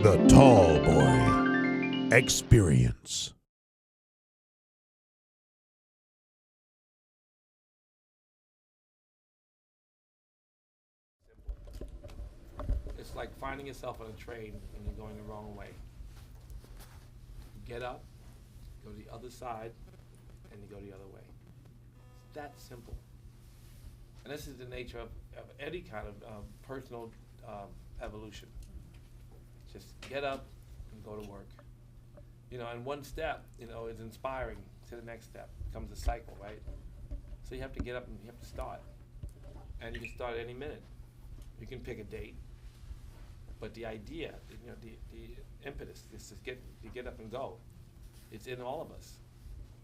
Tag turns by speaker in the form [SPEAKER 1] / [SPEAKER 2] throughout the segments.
[SPEAKER 1] The Tallboy Experience.
[SPEAKER 2] It's like finding yourself on a train and you're going the wrong way. You get up, go to the other side, and you go the other way. It's that simple. And this is the nature of any kind of personal evolution. Just get up and go to work. And one step, is inspiring to the next step. It becomes a cycle, right? So you have to get up and you have to start. And you can start any minute. You can pick a date. But the idea, the impetus is to get up and go. It's in all of us.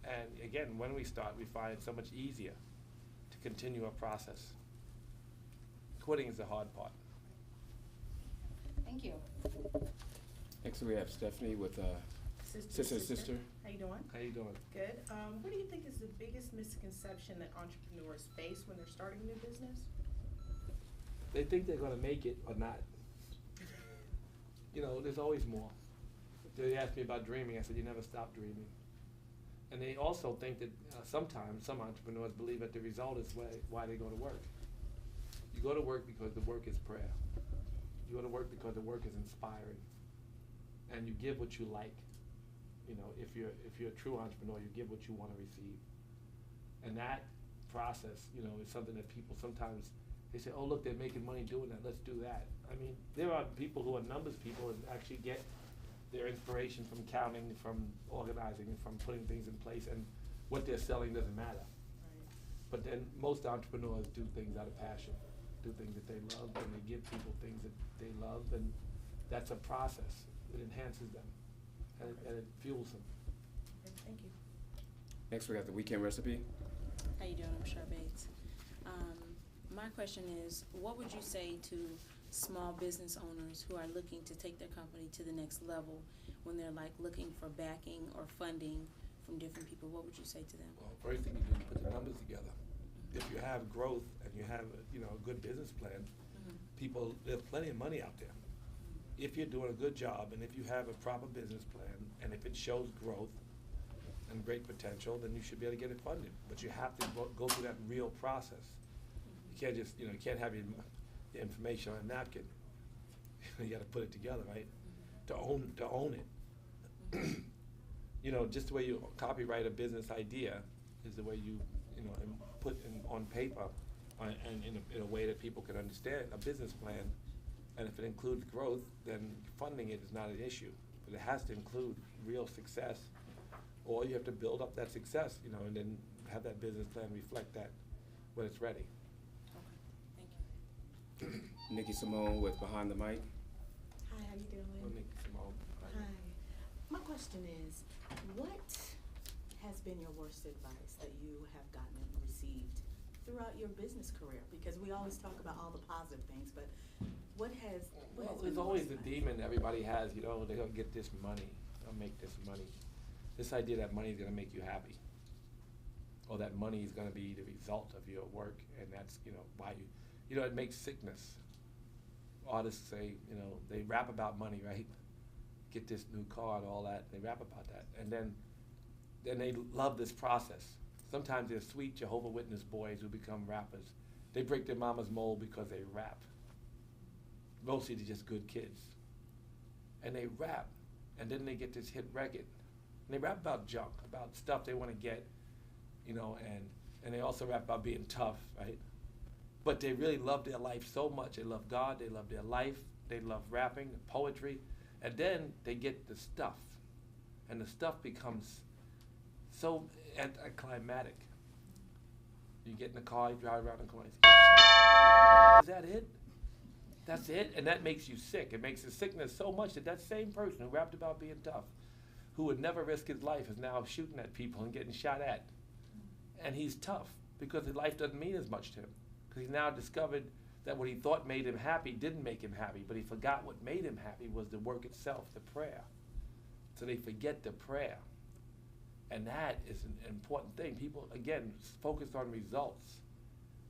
[SPEAKER 2] And again, when we start, we find it so much easier to continue a process. Quitting is the hard part.
[SPEAKER 3] Thank you.
[SPEAKER 4] Next we have Stephanie with Sister.
[SPEAKER 3] How you doing?
[SPEAKER 2] How you doing?
[SPEAKER 3] Good. What do you think is the biggest misconception that entrepreneurs face when they're starting a new business?
[SPEAKER 2] They think they're going to make it or not. There's always more. They asked me about dreaming. I said, you never stop dreaming. And they also think that sometimes some entrepreneurs believe that the result is why they go to work. You go to work because the work is prayer. You go to work because the work is inspiring. And you give what you like. If you're a true entrepreneur, you give what you want to receive. And that process, is something that people sometimes, they say, oh, look, they're making money doing that. Let's do that. I mean, there are people who are numbers people and actually get their inspiration from counting, from organizing, and from putting things in place. And what they're selling doesn't matter.
[SPEAKER 3] Right.
[SPEAKER 2] But then most entrepreneurs do things out of passion, do things that they love, and they give people things that they love. And that's a process. It enhances them, and it fuels them.
[SPEAKER 3] Okay, thank you.
[SPEAKER 4] Next we have the weekend recipe.
[SPEAKER 5] How you doing? I'm Char Bates. My question is, what would you say to small business owners who are looking to take their company to the next level when they're looking for backing or funding from different people? What would you say to them?
[SPEAKER 2] Well, first thing you do is put the numbers together. If you have growth and you have a good business plan, there's plenty of money out there. If you're doing a good job and if you have a proper business plan and if it shows growth and great potential, then you should be able to get it funded. But you have to go through that real process. You can't just, you can't have your information on a napkin. You got to put it together, right? To own it. Just the way you copyright a business idea is the way you, put on paper and in a way that people can understand a business plan. And if it includes growth, then funding it is not an issue. But it has to include real success, or you have to build up that success, and then have that business plan reflect that when it's ready.
[SPEAKER 5] Thank you.
[SPEAKER 4] Nikki Simone with Behind the Mic.
[SPEAKER 3] Hi, how you doing?
[SPEAKER 2] Well, Nick, Simone,
[SPEAKER 3] Hi. My question is, what has been your worst advice that you have gotten and received throughout your business career? Because we always talk about all the positive things, but what has
[SPEAKER 2] Well,
[SPEAKER 3] been
[SPEAKER 2] there's
[SPEAKER 3] the
[SPEAKER 2] always
[SPEAKER 3] worst
[SPEAKER 2] the
[SPEAKER 3] advice?
[SPEAKER 2] demon everybody has, they're gonna get this money, they'll make this money. This idea that money is gonna make you happy, or that money is gonna be the result of your work, and that's, why it makes sickness. Artists say, they rap about money, right? Get this new car and all that, they rap about that. And then they love this process. Sometimes they're sweet Jehovah's Witness boys who become rappers. They break their mama's mold because they rap. Mostly they're just good kids. And they rap, and then they get this hit record. And they rap about junk, about stuff they want to get, and they also rap about being tough, right? But they really love their life so much. They love God, they love their life, they love rapping, poetry, and then they get the stuff. And the stuff becomes so anticlimactic. You get in the car, you drive around the corner, is that it? That's it? And that makes you sick. It makes the sickness so much that same person who rapped about being tough, who would never risk his life, is now shooting at people and getting shot at. And he's tough because his life doesn't mean as much to him. Because he's now discovered that what he thought made him happy didn't make him happy, but he forgot what made him happy was the work itself, the prayer. So they forget the prayer. And that is an important thing. People, again, focus on results,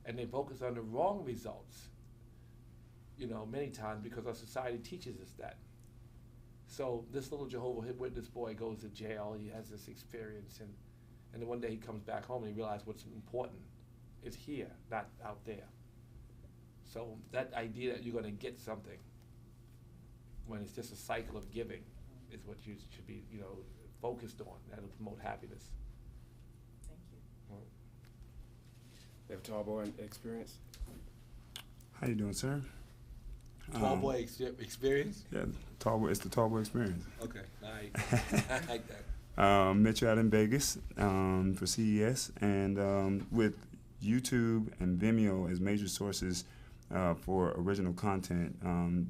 [SPEAKER 2] and they focus on the wrong results, many times because our society teaches us that. So this little Jehovah's Witness boy goes to jail. He has this experience, and then one day he comes back home and he realizes what's important is here, not out there. So that idea that you're going to get something when it's just a cycle of giving is what you should be, focused on. That'll promote happiness.
[SPEAKER 3] Thank you.
[SPEAKER 4] We have Tallboy experience.
[SPEAKER 6] How you doing, sir?
[SPEAKER 2] Tallboy experience?
[SPEAKER 6] Yeah, Tallboy. It's the Tallboy experience.
[SPEAKER 2] Okay, I like that.
[SPEAKER 6] Met you out in Vegas for CES, and with YouTube and Vimeo as major sources for original content,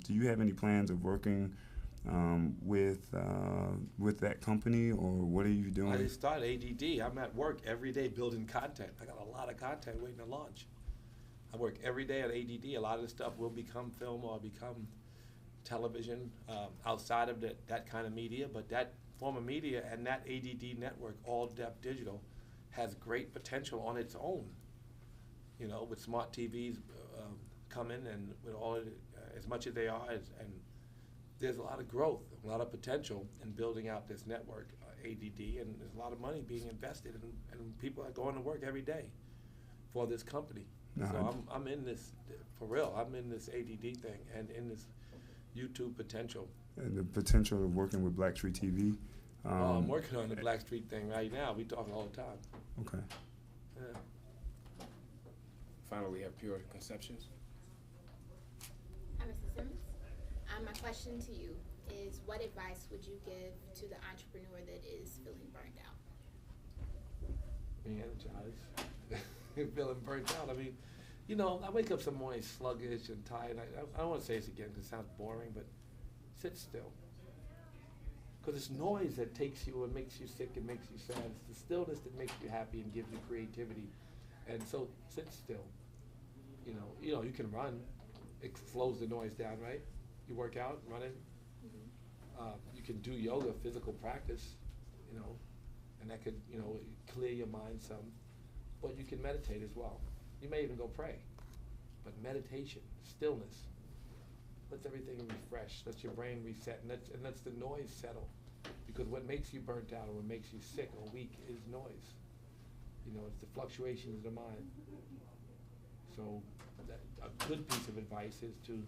[SPEAKER 6] do you have any plans of working with that company, or what are you doing?
[SPEAKER 2] I just started ADD. I'm at work every day building content. I got a lot of content waiting to launch. I work every day at ADD. A lot of the stuff will become film or become television outside of that kind of media, but that form of media and that ADD network, All Depth Digital, has great potential on its own. With smart TVs coming and with all as much as they are, and there's a lot of growth, a lot of potential in building out this network, ADD, and there's a lot of money being invested, and people are going to work every day for this company. So I'm in this, for real, I'm in this ADD thing and in this YouTube potential.
[SPEAKER 6] And the potential of working with Blacktree TV.
[SPEAKER 2] I'm working on the Blackstreet thing right now. We talk all the time.
[SPEAKER 6] Okay.
[SPEAKER 2] Yeah.
[SPEAKER 4] Finally, we have Pure Conceptions.
[SPEAKER 7] Hi, Mr. Simmons. My question to you is, what advice would you give to the entrepreneur that is feeling burnt out?
[SPEAKER 2] Being energized, feeling burnt out. I mean, I wake up some mornings sluggish and tired. I don't want to say this again because it sounds boring, but sit still. Because it's noise that takes you and makes you sick and makes you sad. It's the stillness that makes you happy and gives you creativity. And so sit still. You can run. It slows the noise down, right? You work out, running. You can do yoga, physical practice, and that could, clear your mind some. But you can meditate as well. You may even go pray. But meditation, stillness, lets everything refresh, lets your brain reset, and lets the noise settle. Because what makes you burnt out or what makes you sick or weak is noise. It's the fluctuations of the mind. So a good piece of advice is to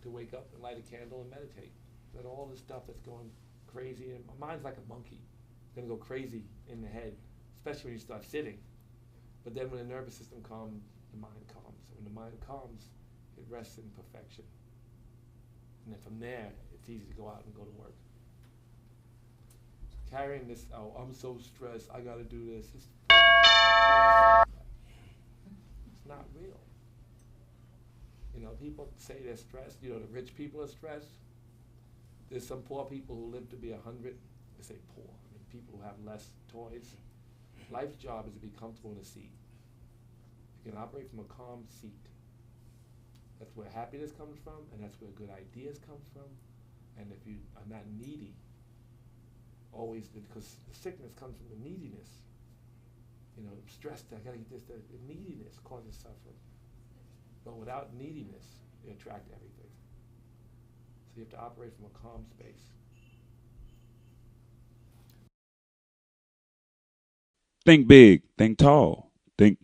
[SPEAKER 2] wake up and light a candle and meditate. Let all this stuff that's going crazy, and my mind's like a monkey. It's going to go crazy in the head, especially when you start sitting. But then when the nervous system calms, the mind calms. When the mind calms, it rests in perfection. And then from there, it's easy to go out and go to work. Carrying this, I'm so stressed, I gotta do this. It's not real. People say they're stressed. The rich people are stressed. There's some poor people who live to be 100. They say poor. I mean, people who have less toys. Life's job is to be comfortable in a seat. You can operate from a calm seat. That's where happiness comes from, and that's where good ideas come from. And if you are not needy, because sickness comes from the neediness. Stressed, I gotta get this, the neediness causes suffering. But without neediness, you attract everything. So you have to operate from a calm space.
[SPEAKER 8] Think big, think tall, think